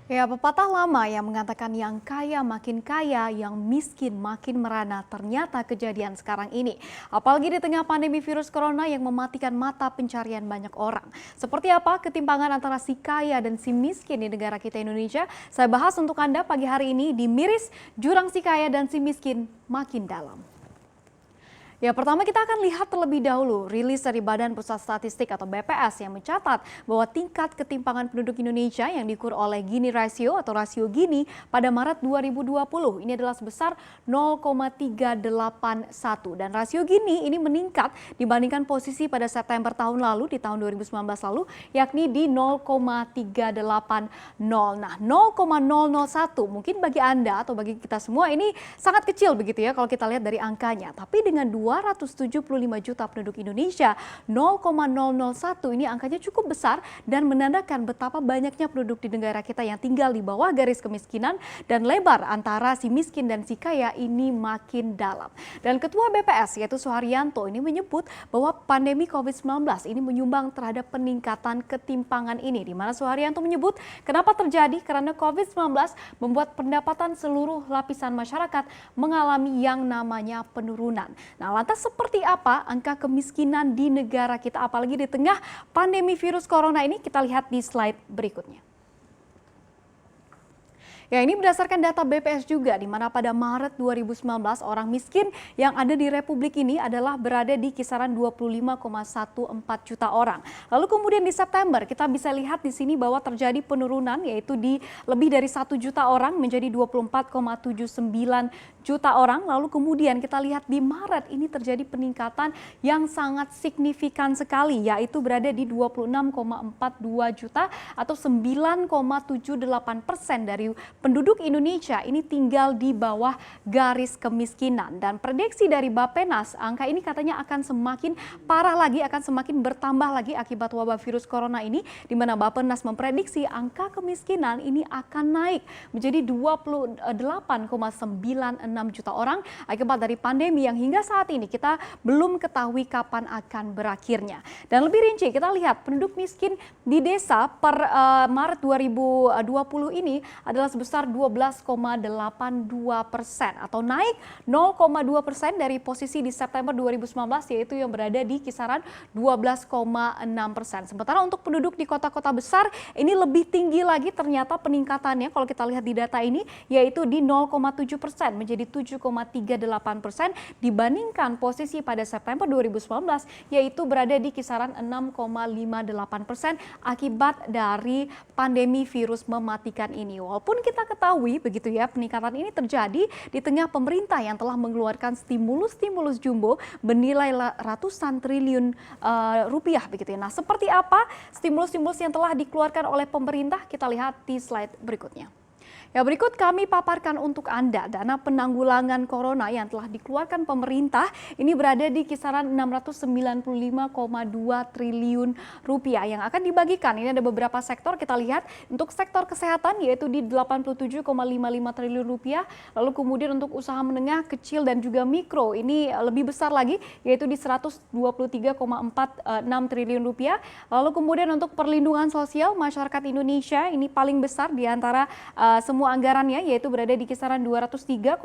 Ya, pepatah lama yang mengatakan yang kaya makin kaya, yang miskin makin merana ternyata kejadian sekarang ini. Apalagi di tengah pandemi virus corona yang mematikan mata pencarian banyak orang. Seperti apa ketimpangan antara si kaya dan si miskin di negara kita Indonesia? Saya bahas untuk Anda pagi hari ini di Miris, Jurang Si Kaya dan Si Miskin Makin Dalam. Ya, pertama kita akan lihat terlebih dahulu rilis dari Badan Pusat Statistik atau BPS yang mencatat bahwa tingkat ketimpangan penduduk Indonesia yang diukur oleh Gini Ratio atau rasio Gini pada Maret 2020 ini adalah sebesar 0,381 dan rasio Gini ini meningkat dibandingkan posisi pada September tahun lalu di tahun 2019 lalu yakni di 0,380. Nah, 0,001 mungkin bagi Anda atau bagi kita semua ini sangat kecil begitu ya kalau kita lihat dari angkanya, tapi dengan 275 juta penduduk Indonesia, 0,001 ini angkanya cukup besar dan menandakan betapa banyaknya penduduk di negara kita yang tinggal di bawah garis kemiskinan dan lebar antara si miskin dan si kaya ini makin dalam. Dan Ketua BPS yaitu Suharyanto ini menyebut bahwa pandemi COVID-19 ini menyumbang terhadap peningkatan ketimpangan ini, di mana Suharyanto menyebut kenapa terjadi karena COVID-19 membuat pendapatan seluruh lapisan masyarakat mengalami yang namanya penurunan. Nah, lantas seperti apa angka kemiskinan di negara kita apalagi di tengah pandemi virus corona ini? Kita lihat di slide berikutnya. Ya, ini berdasarkan data BPS juga, di mana pada Maret 2019 orang miskin yang ada di Republik ini adalah berada di kisaran 25,14 juta orang. Lalu kemudian di September kita bisa lihat di sini bahwa terjadi penurunan yaitu di lebih dari 1 juta orang menjadi 24,79 juta orang. Lalu kemudian kita lihat di Maret ini terjadi peningkatan yang sangat signifikan sekali yaitu berada di 26,42 juta atau 9,78% dari penduduk Indonesia ini tinggal di bawah garis kemiskinan, dan prediksi dari Bappenas angka ini katanya akan semakin parah lagi, akan semakin bertambah lagi akibat wabah virus corona ini, di mana Bappenas memprediksi angka kemiskinan ini akan naik menjadi 28,96 juta orang akibat dari pandemi yang hingga saat ini kita belum ketahui kapan akan berakhirnya. Dan lebih rinci kita lihat penduduk miskin di desa per Maret 2020 ini adalah sebesar 12,82% atau naik 0,2% dari posisi di September 2019 yaitu yang berada di kisaran 12,6%. Sementara untuk penduduk di kota-kota besar ini lebih tinggi lagi ternyata peningkatannya kalau kita lihat di data ini yaitu di 0,7% menjadi 7,38% dibandingkan posisi pada September 2019 yaitu berada di kisaran 6,58% akibat dari pandemi virus mematikan ini. Walaupun kita ketahui begitu ya peningkatan ini terjadi di tengah pemerintah yang telah mengeluarkan stimulus jumbo bernilai ratusan triliun rupiah begitu ya. Nah, seperti apa stimulus yang telah dikeluarkan oleh pemerintah? Kita lihat di slide berikutnya. Ya, berikut kami paparkan untuk Anda dana penanggulangan corona yang telah dikeluarkan pemerintah ini berada di kisaran 695,2 triliun rupiah yang akan dibagikan. Ini ada beberapa sektor kita lihat untuk sektor kesehatan yaitu di 87,55 triliun rupiah. Lalu kemudian untuk usaha menengah, kecil dan juga mikro ini lebih besar lagi yaitu di 123,46 triliun rupiah. Lalu kemudian untuk perlindungan sosial masyarakat Indonesia ini paling besar di antara semua anggarannya yaitu berada di kisaran 203,9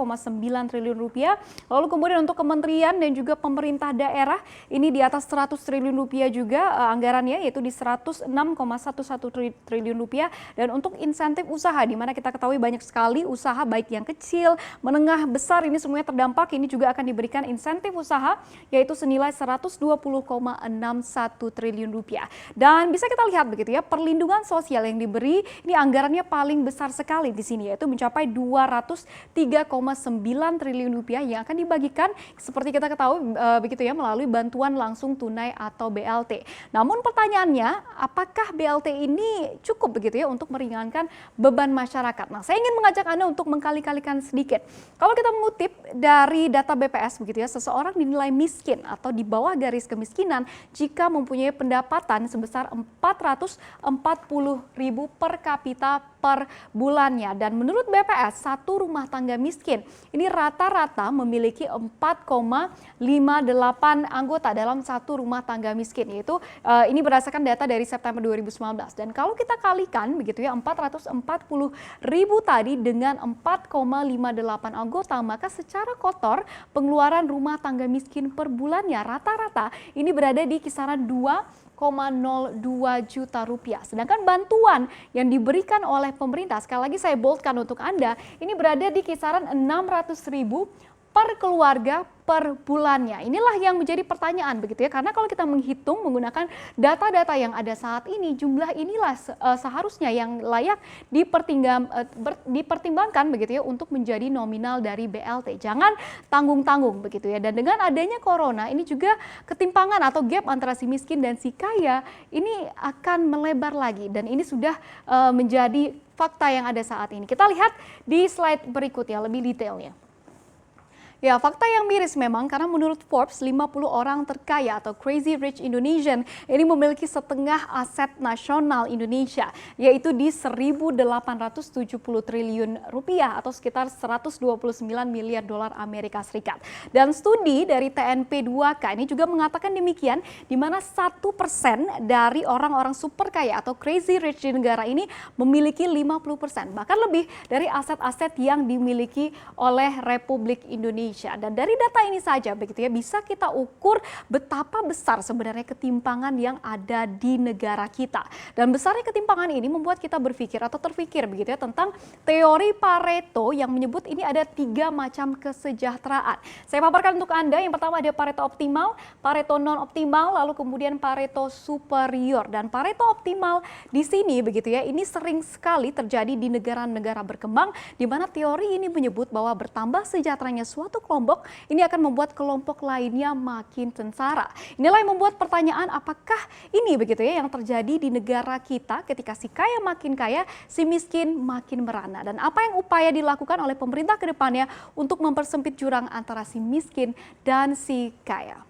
triliun rupiah. Lalu kemudian untuk kementerian dan juga pemerintah daerah ini di atas 100 triliun rupiah juga anggarannya yaitu di 106,11 triliun rupiah. Dan untuk insentif usaha di mana kita ketahui banyak sekali usaha baik yang kecil, menengah, besar ini semuanya terdampak, ini juga akan diberikan insentif usaha yaitu senilai 120,61 triliun rupiah. Dan bisa kita lihat begitu ya perlindungan sosial yang diberi ini anggarannya paling besar sekali di sini yaitu mencapai 203,9 triliun rupiah yang akan dibagikan seperti kita ketahui begitu ya melalui bantuan langsung tunai atau BLT. Namun pertanyaannya apakah BLT ini cukup begitu ya untuk meringankan beban masyarakat? Nah, saya ingin mengajak Anda untuk mengkali-kalikan sedikit. Kalau kita mengutip dari data BPS begitu ya, seseorang dinilai miskin atau di bawah garis kemiskinan jika mempunyai pendapatan sebesar 440.000 per kapita per bulan bulannya. Dan menurut BPS, satu rumah tangga miskin ini rata-rata memiliki 4,58 anggota dalam satu rumah tangga miskin. Yaitu ini berdasarkan data dari September 2019. Dan kalau kita kalikan begitu ya 440.000 tadi dengan 4,58 anggota, maka secara kotor pengeluaran rumah tangga miskin per bulannya rata-rata ini berada di kisaran 2,02 juta rupiah. Sedangkan bantuan yang diberikan oleh pemerintah, sekali lagi saya boldkan untuk Anda, ini berada di kisaran 600.000 per keluarga per bulannya. Inilah yang menjadi pertanyaan begitu ya, karena kalau kita menghitung menggunakan data-data yang ada saat ini, jumlah inilah seharusnya yang layak dipertimbangkan begitu ya untuk menjadi nominal dari BLT. Jangan tanggung-tanggung begitu ya. Dan dengan adanya corona ini juga ketimpangan atau gap antara si miskin dan si kaya ini akan melebar lagi, dan ini sudah menjadi fakta yang ada saat ini. Kita lihat di slide berikutnya lebih detailnya. Ya, fakta yang miris memang karena menurut Forbes 50 orang terkaya atau Crazy Rich Indonesian ini memiliki setengah aset nasional Indonesia, yaitu di 1.870 triliun rupiah atau sekitar 129 miliar dolar Amerika Serikat. Dan studi dari TNP2K ini juga mengatakan demikian, di mana 1% dari orang-orang super kaya atau Crazy Rich di negara ini memiliki 50%, bahkan lebih dari aset-aset yang dimiliki oleh Republik Indonesia. Dan dari data ini saja begitu ya bisa kita ukur betapa besar sebenarnya ketimpangan yang ada di negara kita. Dan besarnya ketimpangan ini membuat kita berpikir atau terpikir begitu ya tentang teori Pareto yang menyebut ini ada 3 macam kesejahteraan. Saya paparkan untuk Anda. Yang pertama ada Pareto optimal, Pareto non optimal, lalu kemudian Pareto superior. Dan Pareto optimal di sini begitu ya ini sering sekali terjadi di negara-negara berkembang, di mana teori ini menyebut bahwa bertambah sejahteranya suatu kelompok ini akan membuat kelompok lainnya makin sengsara. Inilah yang membuat pertanyaan, apakah ini begitu ya yang terjadi di negara kita ketika si kaya makin kaya, si miskin makin merana. Dan apa yang upaya dilakukan oleh pemerintah ke depannya untuk mempersempit jurang antara si miskin dan si kaya.